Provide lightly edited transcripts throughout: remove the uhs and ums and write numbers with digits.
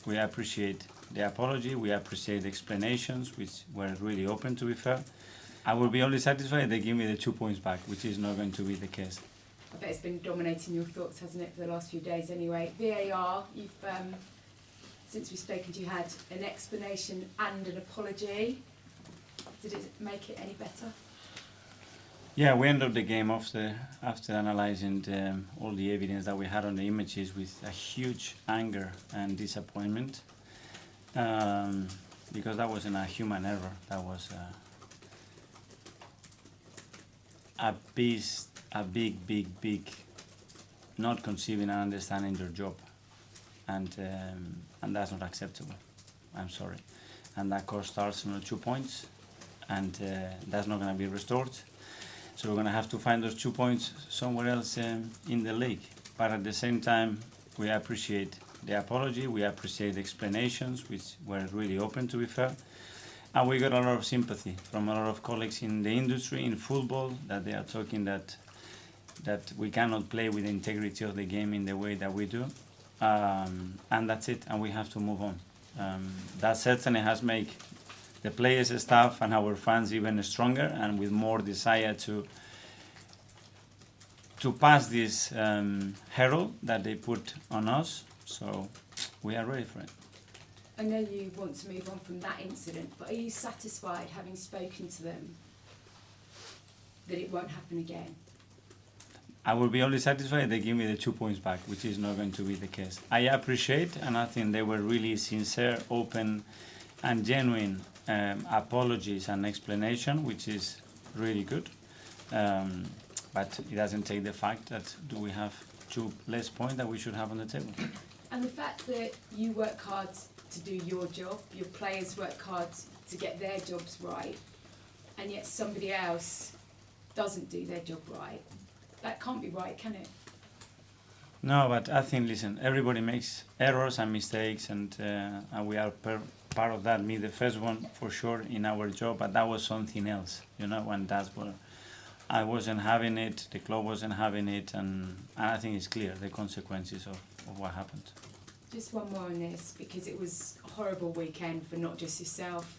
we appreciate the apology, we appreciate the explanations, which were really open, to be fair. I will be only satisfied if they give me the 2 points back, which is not going to be the case. I bet it's been dominating your thoughts, hasn't it, for the last few days anyway. VAR, you've, since we've spoken to you, had an explanation and an apology. Did it make it any better? Yeah, we ended the game after analysing all the evidence that we had on the images with a huge anger and disappointment, because that wasn't a human error. That was a big not conceiving and understanding your job, and that's not acceptable. I'm sorry, and that cost Arsenal 2 points, and that's not going to be restored. So we're going to have to find those 2 points somewhere else in the league. But at the same time, we appreciate the apology, we appreciate the explanations, which were really open, to be fair. And we got a lot of sympathy from a lot of colleagues in the industry, in football, that they are talking that we cannot play with the integrity of the game in the way that we do. And that's it, and we have to move on. That certainly has made the players, staff, and our fans even stronger, and with more desire to pass this hurdle that they put on us. So we are ready for it. I know you want to move on from that incident, but are you satisfied, having spoken to them, that it won't happen again? I will be only satisfied if they give me the 2 points back, which is not going to be the case. I appreciate, and I think they were really sincere, open, and genuine apologies and explanation, which is really good. But it doesn't take the fact that we have 2 less points that we should have on the table. And the fact that you work hard to do your job, your players work hard to get their jobs right, and yet somebody else doesn't do their job right, that can't be right, can it? No, but I think, listen, everybody makes errors and mistakes, and we are part of that. Me, the first one, for sure, in our job, but that was something else, you know, and that's where I wasn't having it, the club wasn't having it, and I think it's clear, the consequences of what happened. Just one more on this, because it was a horrible weekend for not just yourself.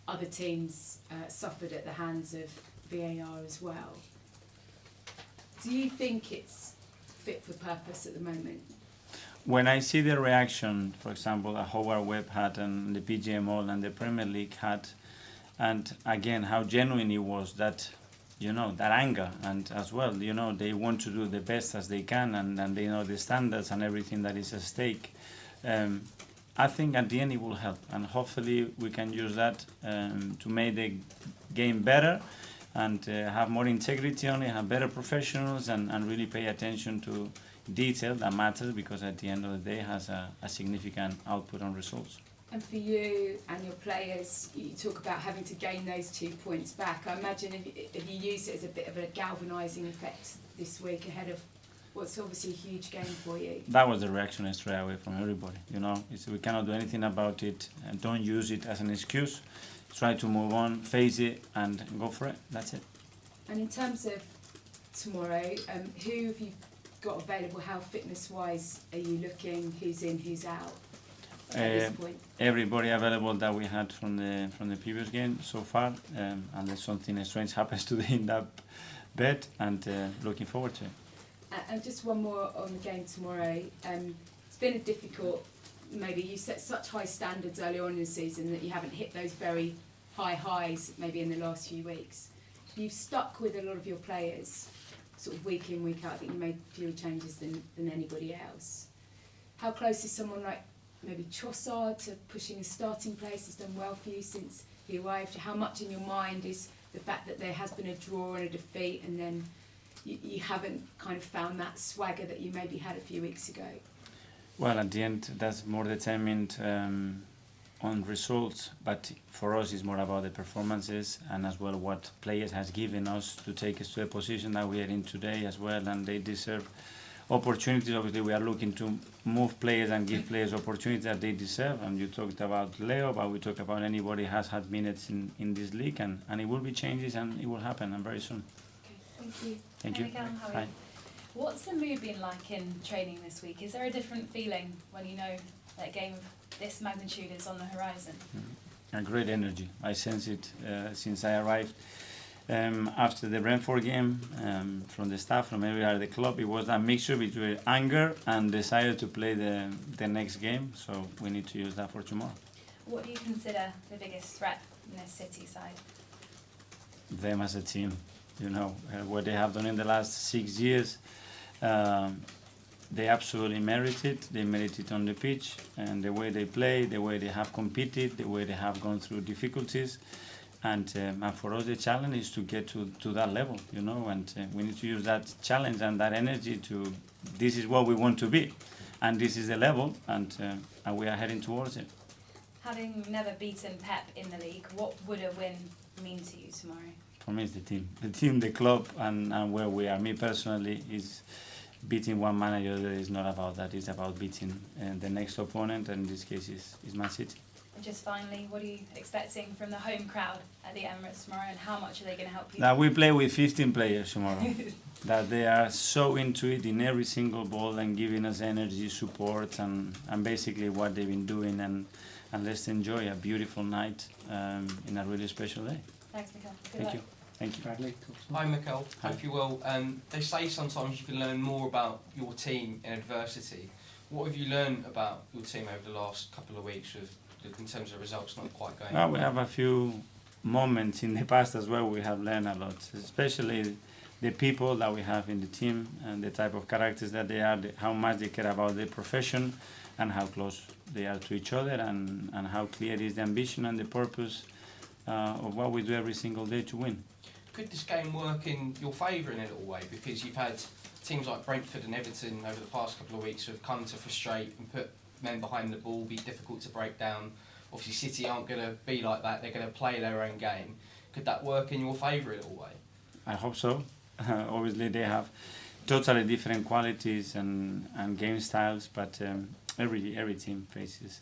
Other teams suffered at the hands of VAR as well. Do you think it's fit for purpose at the moment? When I see the reaction, for example, that Howard Webb had and the PGMO and the Premier League had, and again, how genuine it was, that, you know, that anger, and as well, you know, they want to do the best as they can, and they know the standards and everything that is at stake. I think at the end it will help, and hopefully we can use that to make the game better, and have more integrity on it, have better professionals, and really pay attention to detail that matters, because at the end of the day it has a significant output on results. And for you and your players, you talk about having to gain those 2 points back. I imagine if you use it as a bit of a galvanising effect this week ahead of what's obviously a huge game for you. That was the reaction straight away from everybody. You know, we cannot do anything about it, and don't use it as an excuse. Try to move on, face it, and go for it. That's it. And in terms of tomorrow, who have you got available? How fitness-wise are you looking? Who's in, who's out at this point? Everybody available that we had from the previous game so far, unless something strange happens today in that bed, and looking forward to it. And just one more on the game tomorrow. It's been a difficult, maybe you set such high standards early on in the season that you haven't hit those very high highs maybe in the last few weeks. You've stuck with a lot of your players sort of week in, week out. I think you made fewer changes than anybody else. How close is someone like maybe Trossard to pushing a starting place? Has done well for you since he arrived. How much in your mind is the fact that there has been a draw and a defeat, and then you haven't kind of found that swagger that you maybe had a few weeks ago? Well, at the end, that's more determined on results, but for us it's more about the performances, and as well what players has given us to take us to the position that we are in today as well, and they deserve opportunities. Obviously we are looking to move players and give players opportunities that they deserve, and you talked about Leo, but we talk about anybody has had minutes in this league, and it will be changes, and it will happen, and very soon. Okay, thank you. Thank you. Erik, how are Hi. you? What's the mood been like in training this week? Is there a different feeling when you know that game of this magnitude is on the horizon? A great energy. I sense it since I arrived. After the Brentford game, from the staff, from everywhere at the club, it was a mixture between anger and desire to play the next game. So we need to use that for tomorrow. What do you consider the biggest threat in this City side? Them as a team, you know, what they have done in the last 6 years, they absolutely merit it. They merit it on the pitch, and the way they play, the way they have competed, the way they have gone through difficulties. And for us, the challenge is to get to that level, you know, and we need to use that challenge and that energy to, this is what we want to be, and this is the level, and we are heading towards it. Having never beaten Pep in the league, what would a win mean to you tomorrow? For me, it's the team, the club, and where we are. Me personally, is beating one manager is not about that. It's about beating the next opponent, and in this case is Man City. And just finally, what are you expecting from the home crowd at the Emirates tomorrow, and how much are they going to help you? That we play with 15 players tomorrow. That they are so into it in every single ball and giving us energy, support, and basically what they've been doing. And let's enjoy a beautiful night in a really special day. Thanks, Mikel. Thank you. Thank you. Bradley. Hi Mikel, Hi. hope you're well. They say sometimes you can learn more about your team in adversity. What have you learned about your team over the last couple of weeks in terms of results not quite going? Well, we have a few moments in the past as well. We have learned a lot, especially the people that we have in the team and the type of characters that they are, how much they care about their profession, and how close they are to each other, and how clear is the ambition and the purpose of what we do every single day to win. Could this game work in your favour in a little way? Because you've had teams like Brentford and Everton over the past couple of weeks who have come to frustrate and put men behind the ball, be difficult to break down. Obviously City aren't going to be like that, they're going to play their own game. Could that work in your favour in a little way? I hope so. Obviously they have totally different qualities and game styles, but every team faces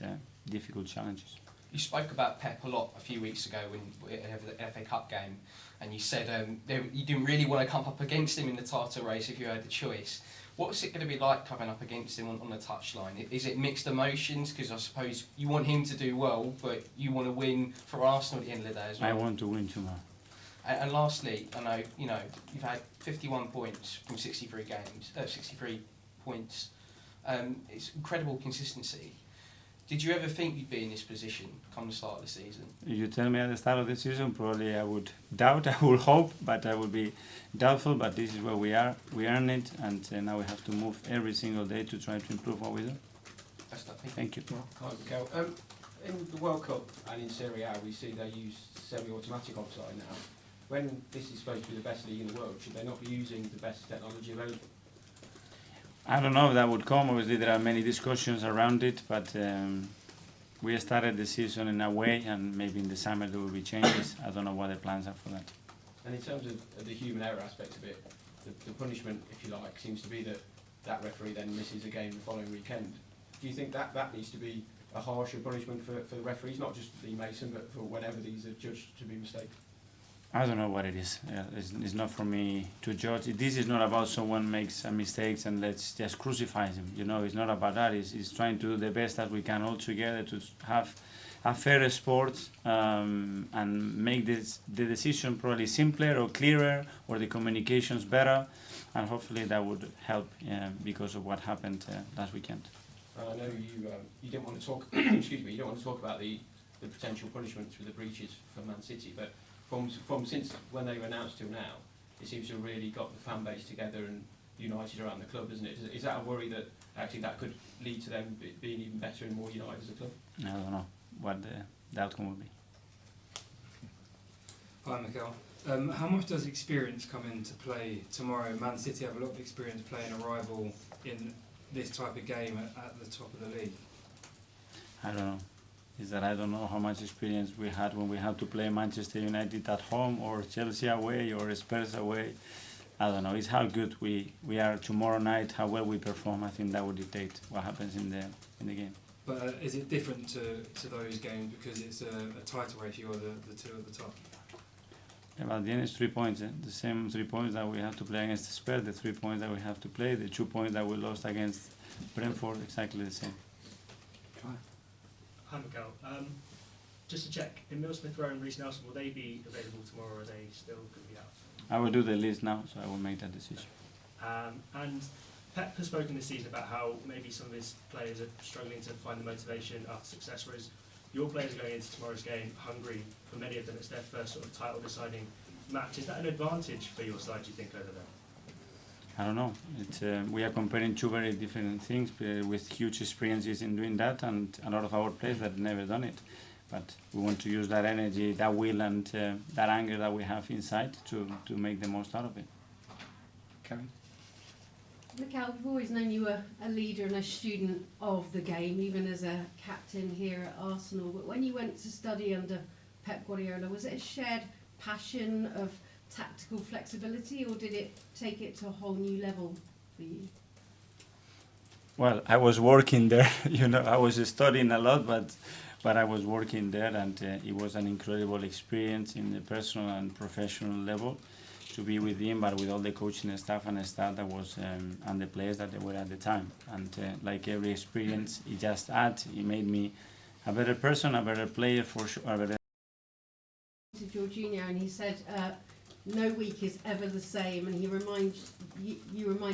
difficult challenges. You spoke about Pep a lot a few weeks ago when we had the FA Cup game, and you said you didn't really want to come up against him in the title race if you had the choice. What's it going to be like coming up against him on the touchline? Is it mixed emotions? Because I suppose you want him to do well, but you want to win for Arsenal at the end of the day as well. I want to win tomorrow. And lastly, I know you've had 51 points from 63 games, 63 points. It's incredible consistency. Did you ever think you'd be in this position come the start of the season? If you tell me at the start of the season, probably I would doubt, I would hope, but I would be doubtful. But this is where we are. We earn it, and now we have to move every single day to try to improve what we do. That's that. Thank you. Hi, Mikel. In the World Cup and in Serie A, we see they use semi-automatic offside now. When this is supposed to be the best league in the world, should they not be using the best technology available? I don't know if that would come. Obviously, there are many discussions around it, but we started the season in a way, and maybe in the summer there will be changes. I don't know what the plans are for that. And in terms of the human error aspect of it, the punishment, if you like, seems to be that referee then misses a game the following weekend. Do you think that needs to be a harsher punishment for the referees, not just Lee Mason, but for whenever these are judged to be mistakes? I don't know what it is. It's not for me to judge. This is not about someone makes a mistake and let's just crucify him. You know, it's not about that. It's trying to do the best that we can all together to have a fair sport and make the decision probably simpler or clearer, or the communications better, and hopefully that would help because of what happened last weekend. I know you didn't want to talk. Excuse me. You don't want to talk about the potential punishments for the breaches for Man City, but from since when they were announced till now, it seems to have really got the fan base together and united around the club, isn't it? Is that a worry that actually that could lead to them being even better and more united as a club? I don't know what the outcome will be. Hi Mikel. How much does experience come into play tomorrow? Man City have a lot of experience playing a rival in this type of game at the top of the league. I don't know. Is that I don't know how much experience we had when we had to play Manchester United at home, or Chelsea away, or Spurs away. I don't know. It's how good we are tomorrow night, how well we perform. I think that will dictate what happens in the game. But is it different to those games because it's a title race? You are the two at the top. Yeah, but at the end it's 3 points. The same 3 points that we have to play against Spurs, the 3 points that we have to play, the 2 points that we lost against Brentford, exactly the same. Hi, Mikel. Just to check, Emile Smith-Rowe and Reece Nelson, will they be available tomorrow, or are they still going to be out? I will do the list now, so I will make that decision. And Pep has spoken this season about how maybe some of his players are struggling to find the motivation after success, whereas your players are going into tomorrow's game hungry. For many of them, it's their first sort of title-deciding match. Is that an advantage for your side, do you think, over there? I don't know. We are comparing two very different things with huge experiences in doing that, and a lot of our players that have never done it. But we want to use that energy, that will, and that anger that we have inside to make the most out of it. Karen? Mikel, we've always known you were a leader and a student of the game, even as a captain here at Arsenal. But when you went to study under Pep Guardiola, was it a shared passion of tactical flexibility, or did it take it to a whole new level for you? Well, I was working there. I was studying a lot, but I was working there, and it was an incredible experience in the personal and professional level to be with him, but with all the coaching staff and staff that was and the players that they were at the time. And like every experience, it just it made me a better person, a better player for sure. To Jorginho, and he said no week is ever the same, and you remind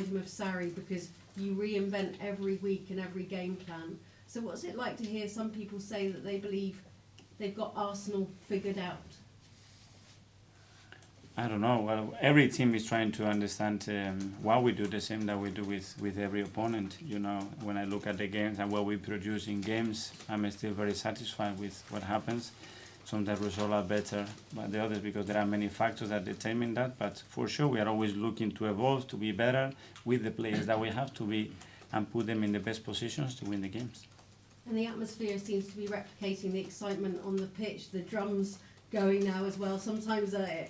him of Sarri because you reinvent every week and every game plan. So what's it like to hear some people say that they believe they've got Arsenal figured out? I don't know. Well, every team is trying to understand why we do the same that we do with every opponent. When I look at the games and what we produce in games, I'm still very satisfied with what happens. Sometimes results are better than the others because there are many factors that determine that. But for sure, we are always looking to evolve, to be better with the players that we have to be, and put them in the best positions to win the games. And the atmosphere seems to be replicating the excitement on the pitch. The drums going now as well. Sometimes the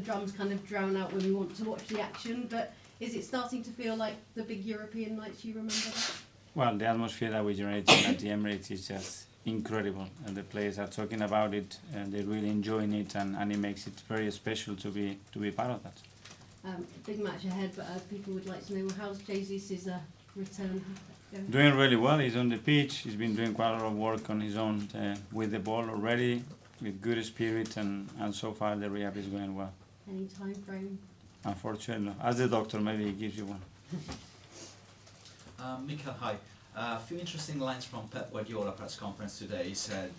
drums kind of drown out when we want to watch the action, but is it starting to feel like the big European nights you remember that? Well, the atmosphere that we generated at the Emirates is just incredible, and the players are talking about it, and they're really enjoying it, and it makes it very special to be part of that. Big match ahead, but people would like to know, how's Jesus' return going? Doing really well. He's on the pitch. He's been doing quite a lot of work on his own with the ball already, with good spirit, and so far the rehab is going well. Any time frame? Unfortunately, no. As the doctor, maybe he gives you one. Mikel, hi. A few interesting lines from Pep Guardiola press conference today. He said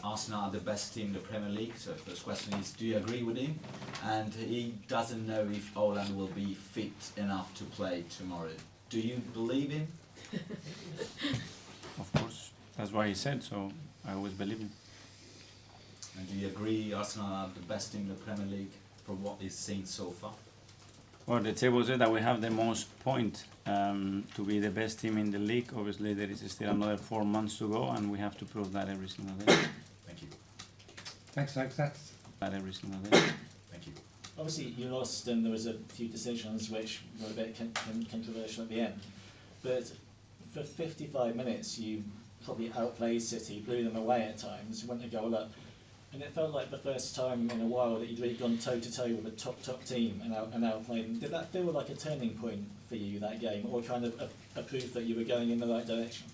Arsenal are the best team in the Premier League. So the first question is, do you agree with him? And he doesn't know if Olan will be fit enough to play tomorrow. Do you believe him? Of course, that's why he said so. I always believe him. And do you agree Arsenal are the best team in the Premier League from what is seen so far? Well, the table said that we have the most points to be the best team in the league. Obviously, there is still another 4 months to go, and we have to prove that every single day. Thank you. Thanks. That every single day. Thank you. Obviously, you lost, and there was a few decisions which were a bit controversial at the end. But for 55 minutes, you probably outplayed City, blew them away at times, went a goal up. And it felt like the first time in a while that you'd really gone toe-to-toe with a top team and outplayed them. Did that feel like a turning point for you, that game, or kind of a proof that you were going in the right direction?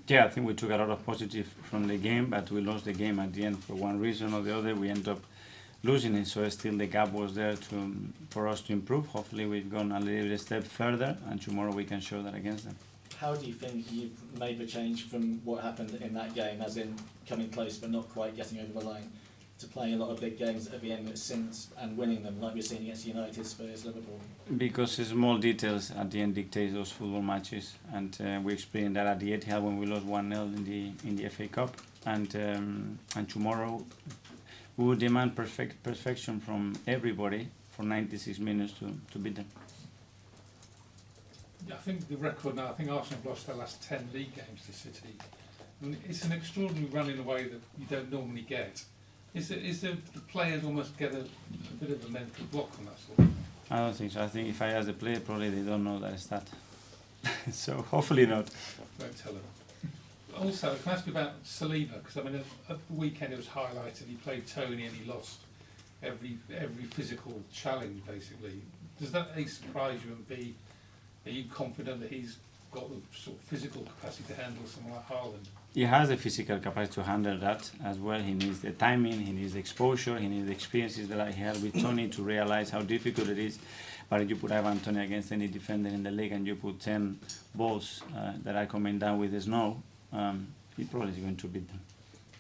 Yeah, I think we took a lot of positive from the game, but we lost the game at the end for one reason or the other. We ended up losing it, so still the gap was there for us to improve. Hopefully we've gone a little step further, and tomorrow we can show that against them. How do you think you've made the change from what happened in that game, as in coming close but not quite getting over the line, to playing a lot of big games at the Emirates since and winning them, like we've seen against United, Spurs, Liverpool? Because small details at the end dictate those football matches, and we experienced that at the Etihad when we lost 1-0 in the FA Cup, and tomorrow we will demand perfection from everybody for 96 minutes to beat them. I think the record now, I think Arsenal have lost their last 10 league games to City. And it's an extraordinary run in a way that you don't normally get. Is the players almost get a bit of a mental block on that sort of thing? I don't think so. I think if I ask the player, probably they don't know that stat. So hopefully not. Won't tell them. Also, can I ask you about Saliba? Because I mean, at the weekend it was highlighted. He played Tony and he lost every physical challenge basically. Does that A, surprise you, and B, are you confident that he's got the sort of physical capacity to handle someone like Haaland? he has the physical capacity to handle that as well. He needs the timing, he needs the exposure, he needs the experiences that he had with Tony to realize how difficult it is. But if you put Ivan Toney against any defender in the league and you put 10 balls that are coming down with the snow, he probably is going to beat them.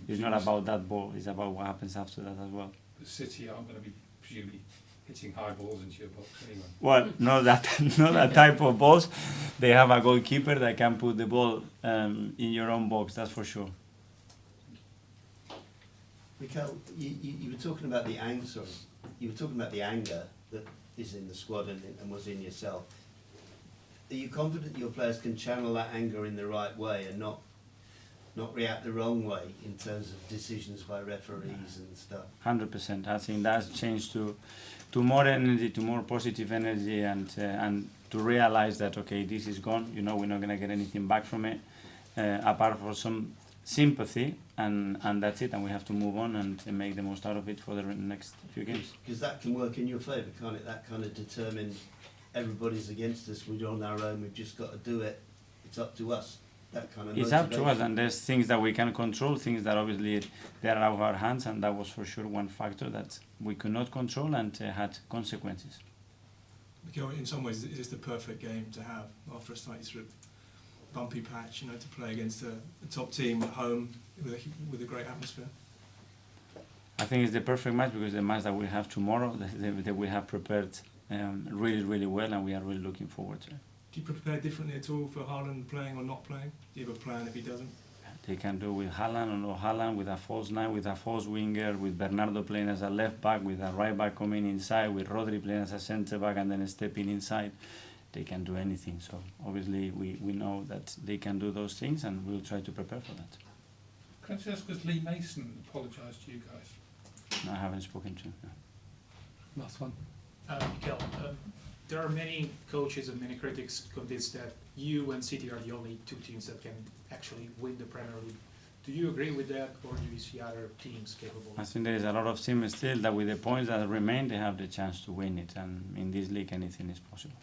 It's not about that ball, it's about what happens after that as well. The City aren't going to be presumably hitting high balls into your box anyway. Well, not that type of balls. They have a goalkeeper that can put the ball in your own box, that's for sure. Mikel, you were talking about the anger. Sorry, you were talking about the anger that is in the squad and was in yourself. Are you confident your players can channel that anger in the right way and not react the wrong way in terms of decisions by referees and stuff? 100%. I think that's changed to more energy, to more positive energy, and to realize that okay, this is gone. You know, we're not going to get anything back from it, apart from some sympathy, and that's it. And we have to move on and make the most out of it for the next few games. Because that can work in your favour, can't it? That kind of determined everybody's against us. We're on our own. We've just got to do it. It's up to us. That kind of it's up to us, and there's things that we can control, things that obviously they're out of our hands, and that was for sure one factor that we could not control and had consequences. Mikel, in some ways, is this the perfect game to have after a slightly sort of bumpy patch? You know, to play against a top team at home with a great atmosphere. I think it's the perfect match because the match that we have tomorrow, that we have prepared really, really well, and we are really looking forward to it. Do you prepare differently at all for Haaland playing or not playing? Do you have a plan if he doesn't? They can do with Haaland or no Haaland, with a false nine, with a false winger, with Bernardo playing as a left back, with a right back coming inside, with Rodri playing as a centre back and then stepping inside. They can do anything. So obviously we know that they can do those things, and we'll try to prepare for that. Can I just ask, has Lee Mason apologised to you guys? No, I haven't spoken to him. No. Last one. Mikel, there are many coaches and many critics convinced that you and City are the only two teams that can actually win the Premier League. Do you agree with that, or do you see other teams capable? I think there is a lot of teams still that with the points that remain, they have the chance to win it, and in this league anything is possible.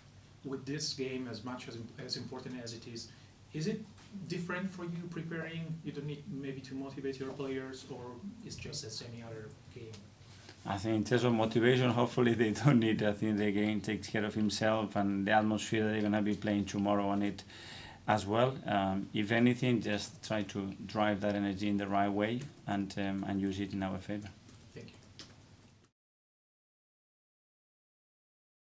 With this game, as much as important as it is it different for you preparing? You don't need maybe to motivate your players, or it's just as any other game? I think in terms of motivation, hopefully they don't need. I think the game takes care of himself, and the atmosphere that they're going to be playing tomorrow on it as well. If anything, just try to drive that energy in the right way and use it in our favor.